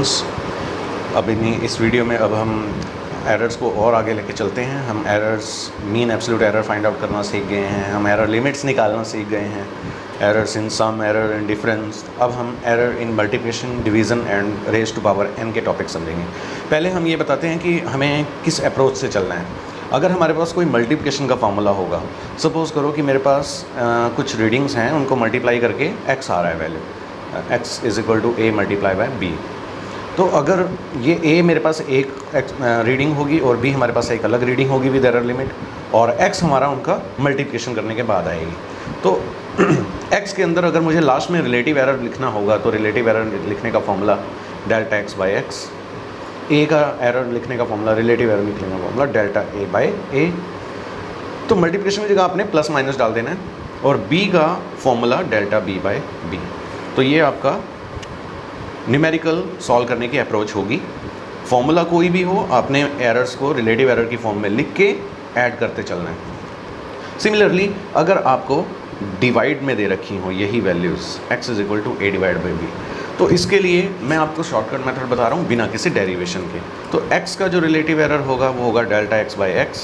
Students, अब इस video में अब हम एरर्स को और आगे लेके चलते हैं। हम errors, mean absolute error find out करना सीख गए हैं, हम एरर लिमिट्स निकालना सीख गए हैं, errors in sum, error in difference. अब हम error in multiplication, division and raise to power n के टॉपिक समझेंगे। पहले हम ये बताते हैं कि हमें किस अप्रोच से चलना है। अगर हमारे पास कोई मल्टीप्लिकेशन का फार्मूला होगा, सपोज़ करो कि मेरे पास कुछ रीडिंग्स हैं, उनको मल्टीप्लाई करके x आ रहा है value, x is equal to a multiply by b। तो अगर ये a मेरे पास एक रीडिंग होगी और b हमारे पास एक अलग रीडिंग होगी विद एरर लिमिट, और x हमारा उनका मल्टीप्लिकेशन करने के बाद आएगी। तो x के अंदर अगर मुझे लास्ट में रिलेटिव एरर लिखना होगा तो रिलेटिव एरर लिखने का formula delta x by x, a का एरर लिखने का फॉर्मूला, रिलेटिव एरर लिखने का formula delta a by a। तो मल्टीप्लिकेशन की जगह आपने प्लस माइनस डाल देना है, और b का formula delta b by b। तो ये आपका न्यूमेरिकल सॉल्व करने की अप्रोच होगी। फॉर्मूला कोई भी हो, आपने एरर्स को रिलेटिव एरर की फॉर्म में लिख के ऐड करते चलना है। सिमिलरली अगर आपको डिवाइड में दे रखी हो यही values x is equal to a divide by b, तो इसके लिए मैं आपको शॉर्टकट मेथड बता रहा हूँ बिना किसी डेरिवेशन के। तो x का जो रिलेटिव एरर होगा वो होगा delta x by x.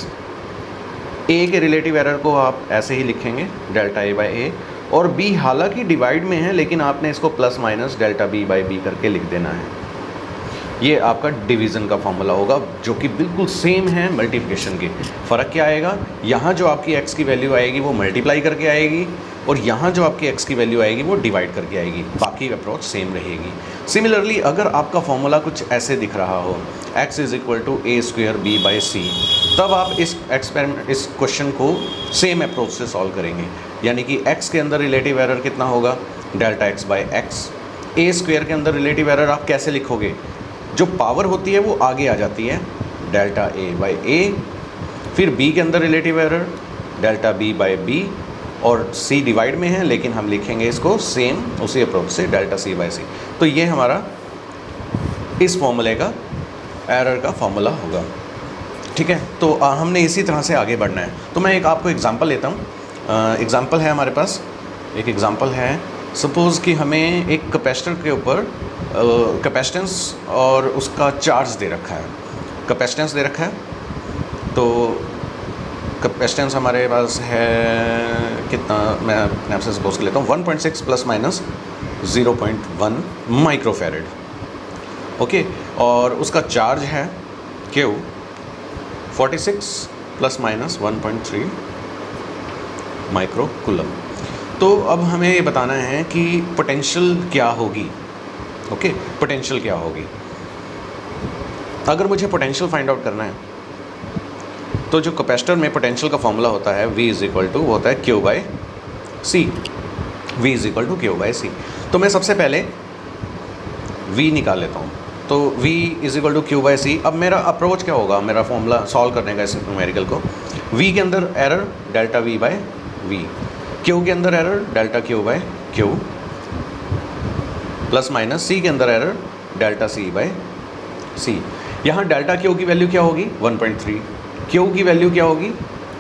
a के रिलेटिव एरर को आप ऐसे ही लिखेंगे डेल्टा a बाई a, और b हालांकि डिवाइड में है लेकिन आपने इसको plus minus delta b by b करके लिख देना है। ये आपका डिवीज़न का फॉर्मूला होगा जो कि बिल्कुल सेम है मल्टीप्लिकेशन के। फ़र्क क्या आएगा, यहाँ जो आपकी x की वैल्यू आएगी वो मल्टीप्लाई करके आएगी, और यहाँ जो आपकी x की वैल्यू आएगी वो डिवाइड करके आएगी। बाकी अप्रोच सेम रहेगी। सिमिलरली अगर आपका फॉर्मूला कुछ ऐसे दिख रहा हो, x is equal to a square b by c, तब आप इस क्वेश्चन को सेम अप्रोच से सॉल्व करेंगे। यानी कि x के अंदर रिलेटिव एरर कितना होगा, delta x by x. a square के अंदर रिलेटिव एरर आप कैसे लिखोगे, जो पावर होती है वो आगे आ जाती है, डेल्टा a बाई a। फिर b के अंदर relative error delta b by b, और c डिवाइड में है लेकिन हम लिखेंगे इसको सेम उसी अप्रोच से, डेल्टा c बाई c। तो ये हमारा इस फॉर्मूले का एरर का फॉर्मूला होगा। ठीक है, तो हमने इसी तरह से आगे बढ़ना है। तो मैं एक आपको एग्जांपल लेता हूँ। एग्जांपल है हमारे पास, एक एग्जांपल है, सपोज़ कि हमें एक कैपेसिटर के ऊपर कैपेसिटेंस और उसका चार्ज दे रखा है। कैपेसिटेंस दे रखा है, तो कैपेसिटेंस हमारे पास है कितना, मैं अपने आप से सपोज कर लेता हूँ 1.6 प्लस माइनस 0.1 माइक्रोफैरेड। ओके, और उसका चार्ज है Q 46 plus minus 1.3 micro coulomb. तो अब हमें ये बताना है कि पोटेंशियल क्या होगी। ओके, पोटेंशियल क्या होगी। अगर मुझे पोटेंशियल फाइंड आउट करना है तो जो कैपेसिटर में पोटेंशियल का फॉर्मूला होता है V इज़ इक्वल टू होता है Q by C। V is equal to Q by C। तो मैं सबसे पहले V निकाल लेता हूँ। तो V is equal to Q by C। अब मेरा अप्रोच क्या होगा, मेरा फॉर्मूला सॉल्व करने का इस न्यूमेरिकल को, V के अंदर error delta V by V, Q के अंदर error delta Q by Q, plus minus C के अंदर error delta C by C। यहाँ डेल्टा Q की वैल्यू क्या होगी 1.3, Q की वैल्यू क्या होगी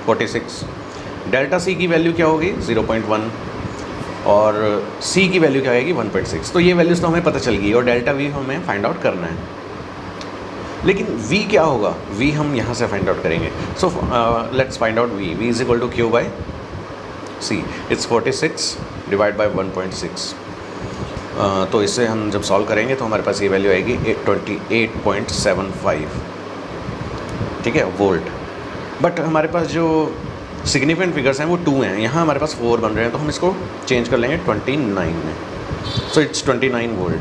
46, डेल्टा C की वैल्यू क्या होगी 0.1, और C की वैल्यू क्या आएगी 1.6। तो ये वैल्यूज़ तो हमें पता चल गई, और डेल्टा V हमें फाइंड आउट करना है। लेकिन V क्या होगा, V हम यहाँ से फाइंड आउट करेंगे। So let's find out V। V is equal to Q by C, it's 46 divide by 1.6। तो इससे हम जब सॉल्व करेंगे तो हमारे पास ये वैल्यू आएगी 28.75, ठीक है, वोल्ट। बट हमारे पास जो सिग्निफिकेंट फिगर्स हैं वो 2 हैं, यहाँ हमारे पास 4 बन रहे हैं, तो हम इसको चेंज कर लेंगे 29 में। So it's 29 volt.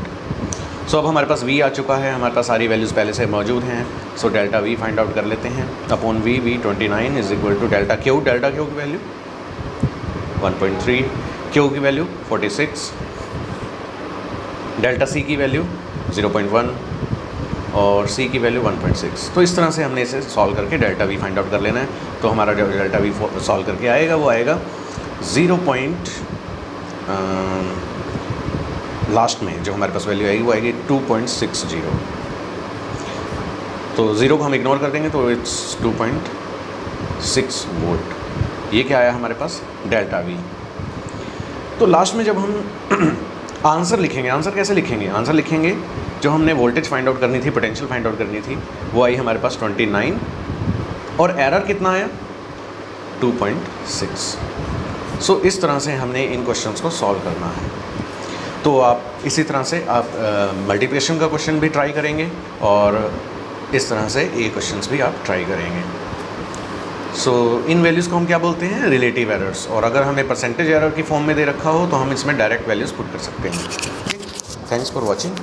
सो अब हमारे पास V आ चुका है, हमारे पास सारी वैल्यूज़ पहले से मौजूद हैं। So delta V find out कर लेते हैं, upon V 29 is equal to delta Q की वैल्यू 1.3, Q की वैल्यू 46, डेल्टा C की वैल्यू 0.1, और C की वैल्यू 1.6। तो इस तरह से हमने इसे सॉल्व करके डेल्टा V फाइंड आउट कर लेना है। तो हमारा जो डेल्टा V सॉल्व करके आएगा वो आएगा 0. लास्ट में जो हमारे पास वैल्यू आएगी वो आएगी 2.60। तो 0 को हम इग्नोर कर देंगे तो इट्स 2.6 वोल्ट। ये क्या आया हमारे पास, डेल्टा V। तो लास्ट में जब हम आंसर लिखेंगे। आंसर कैसे लिखेंगे? आंसर लिखेंगे, जो हमने वोल्टेज फाइंड आउट करनी थी, पोटेंशियल फाइंड आउट करनी थी, वो आई हमारे पास 29 और एरर कितना आया 2.6। सो इस तरह से हमने इन क्वेश्चंस को सॉल्व करना है। तो आप इसी तरह से आप मल्टीप्लिकेशन का क्वेश्चन भी ट्राई करेंगे और इस तरह से ये क्वेश्चंस भी आप ट्राई करेंगे। सो इन वैल्यूज़ को हम क्या बोलते हैं? Relative errors. और अगर हमें परसेंटेज एरर की फॉर्म में दे रखा हो तो हम इसमें डायरेक्ट वैल्यूज़ पुट कर सकते हैं। Thanks for watching.